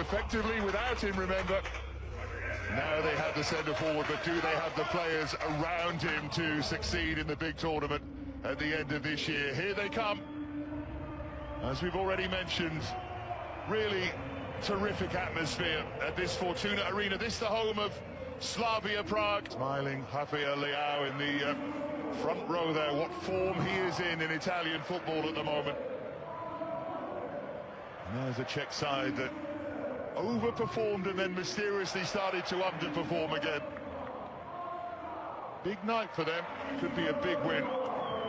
effectively without him, remember. Now they have the centre forward, but do they have the players around him to succeed in the big tournament at the end of this year? Here they come. As we've already mentioned, really terrific atmosphere at this Fortuna Arena. This the home of Slavia Prague. Smiling Rafael Leao in the front row there. What form he is in Italian football at the moment. And there's a Czech side that overperformed and then mysteriously started to underperform again. Big night for them. Could be a big win.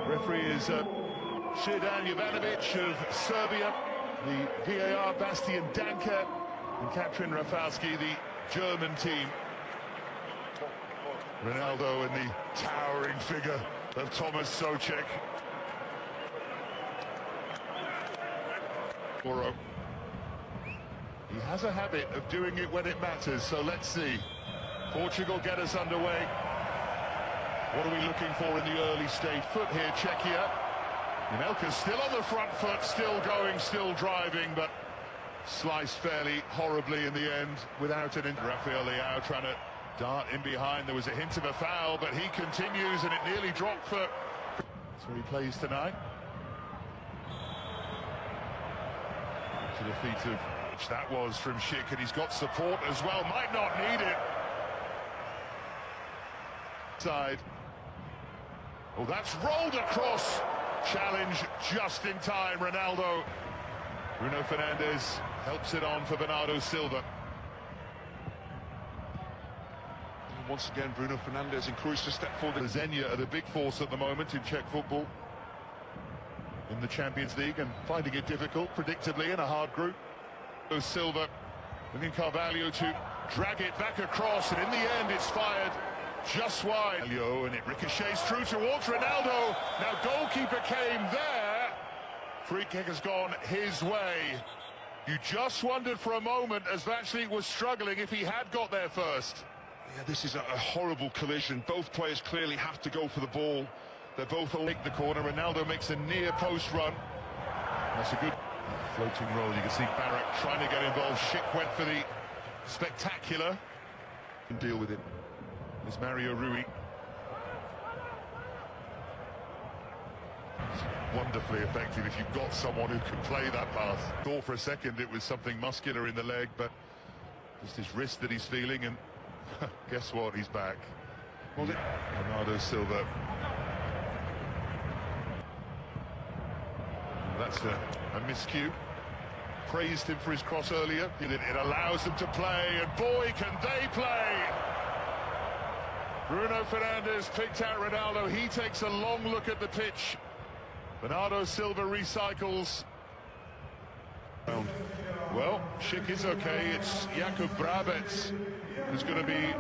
Referee is Širdan Jovanovic of Serbia. The VAR Bastian Danker and Katrin Rafalski, the German team. Ronaldo and the towering figure of Thomas Souček. He has a habit of doing it when it matters, so let's see. Portugal get us underway. What are we looking for in the early stage? Foot here, Czechia. Anelka's still on the front foot, still going, still driving, but sliced fairly horribly in the end without an... Rafael Leao trying to dart in behind. There was a hint of a foul, but he continues, and it nearly dropped for... That's where he plays tonight. To the feet of... That was from Schick, and he's got support as well. Might not need it. Side. Oh, that's rolled across. Challenge just in time. Ronaldo. Bruno Fernandes helps it on for Bernardo Silva. And once again, Bruno Fernandes encouraged to step forward. Zenya are the big force at the moment in Czech football in the Champions League, and finding it difficult, predictably, in a hard group. Silva looking Carvalho to drag it back across, and in the end it's fired just wide. And it ricochets through towards Ronaldo. Now goalkeeper came there. Free kick has gone his way. You just wondered for a moment, as Vaclik was struggling, if he had got there first. Yeah, this is a horrible collision. Both players clearly have to go for the ball. They're both all make the corner. Ronaldo makes a near post run. That's a good floating roll. You can see Barak trying to get involved. Schick went for the spectacular. And deal with it. There's Mario Rui. It's wonderfully effective if you've got someone who can play that pass. Thought for a second it was something muscular in the leg, but just his wrist that he's feeling, and guess what? He's back. Bernardo Silva. That's a miscue. Praised him for his cross earlier. It allows them to play, and boy, can they play! Bruno Fernandes picked out Ronaldo. He takes a long look at the pitch. Bernardo Silva recycles. Well, Schick is okay. It's Jakub Brabec who's going to be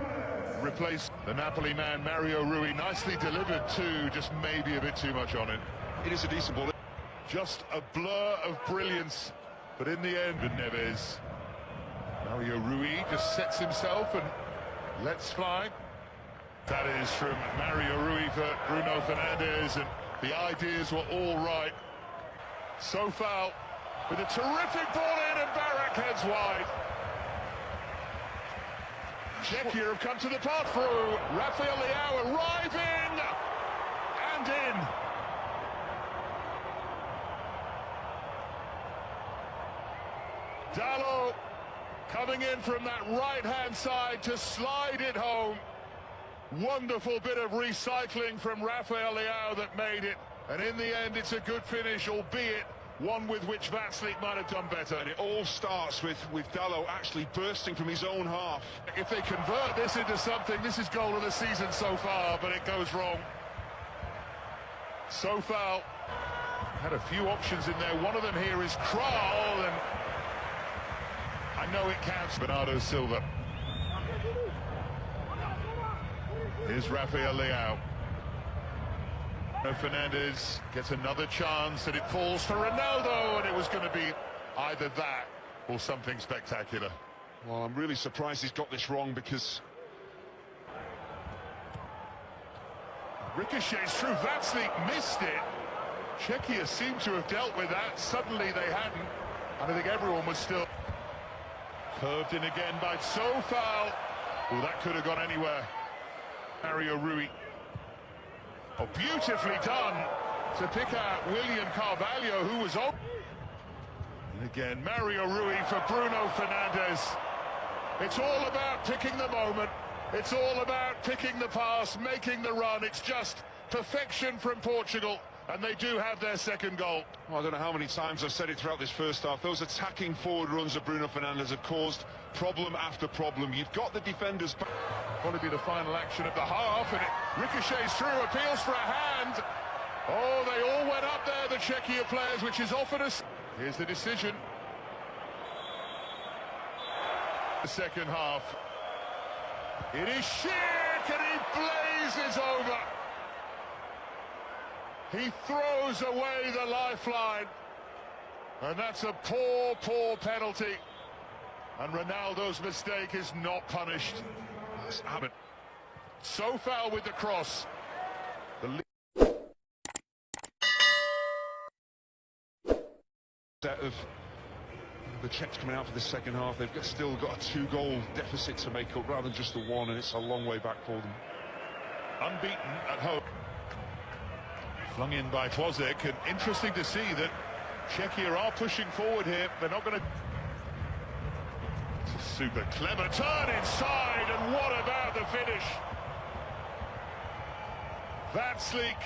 replaced. The Napoli man, Mario Rui, nicely delivered too, just maybe a bit too much on it. It is a decent ball. Just a blur of brilliance, but in the end, Neves. Mario Rui just sets himself and lets fly. That is from Mario Rui for Bruno Fernandes, and the ideas were all right. So foul, with a terrific ball in, and Barak heads wide. Czechia have come to the path through. Rafael Leao arriving, and in. Dalot coming in from that right-hand side to slide it home. Wonderful bit of recycling from Rafael Leao that made it. And in the end, it's a good finish, albeit one with which Vaclik might have done better. And it all starts with Dalot actually bursting from his own half. If they convert this into something, this is goal of the season so far, but it goes wrong. So foul. Had a few options in there. One of them here is Kral, and I know it counts. Bernardo Silva. Here's Rafael Leao. Fernandes gets another chance, and it falls for Ronaldo, and it was going to be either that or something spectacular. Well, I'm really surprised he's got this wrong, because ricochets through. Vaclik missed it. Czechia seemed to have dealt with that. Suddenly they hadn't. And I think everyone was still... Curved in again by Sofal. Oh, that could have gone anywhere. Mario Rui. Oh, beautifully done to pick out William Carvalho, who was on. And again, Mario Rui for Bruno Fernandes. It's all about picking the moment. It's all about picking the pass, making the run. It's just perfection from Portugal, and they do have their second goal. Well, I don't know how many times I've said it throughout this first half. Those attacking forward runs of Bruno Fernandes have caused problem after problem. You've got the defenders back. Going to be the final action of the half, and it ricochets through, appeals for a hand. Oh, they all went up there, the Czechia players, which is offered us. Here's the decision. The second half. It is Schick, and he blazes over. He throws away the lifeline, and that's a poor, poor penalty. And Ronaldo's mistake is not punished. Sofal with the cross. Set of the Czechs coming out for the second half. They've still got a 2-goal deficit to make up rather than just the one, and it's a long way back for them. Unbeaten at home. Flung in by Twozek, and interesting to see that Czechia are pushing forward here. They're not going to... It's a super clever turn inside, and what about the finish? Vatslik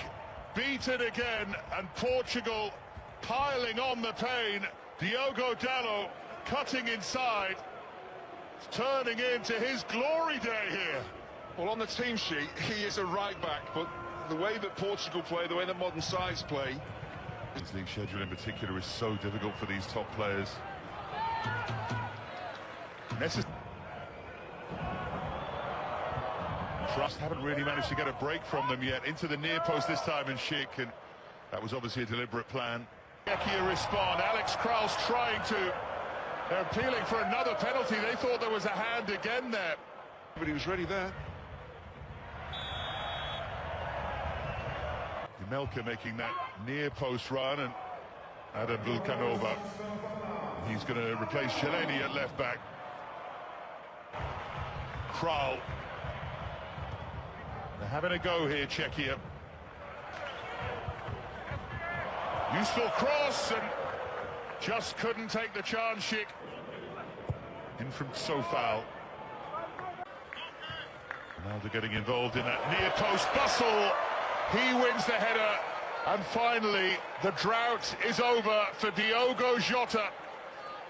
beaten again, and Portugal piling on the pain. Diogo Dalot cutting inside, turning into his glory day here. Well, on the team sheet, he is a right-back, but the way that Portugal play, the way that modern sides play... This league schedule in particular is so difficult for these top players. Trust haven't really managed to get a break from them yet. Into the near post this time, and Schick, and that was obviously a deliberate plan. Czechia respond. Alex Kral's trying to... They're appealing for another penalty. They thought there was a hand again there. But he was ready there. Melka making that near post run, and Adam Vulkanova. He's going to replace Cheleni at left back. Kral. They're having a go here, Czechia. Useful cross, and just couldn't take the chance. Schick in from Sofal. Now they're getting involved in that near post bustle. He wins the header, and finally the drought is over for Diogo Jota,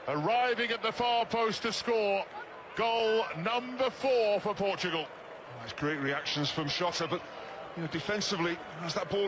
arriving at the far post to score. Goal number 4 for Portugal. There's great reactions from Jota, but defensively, as that ball is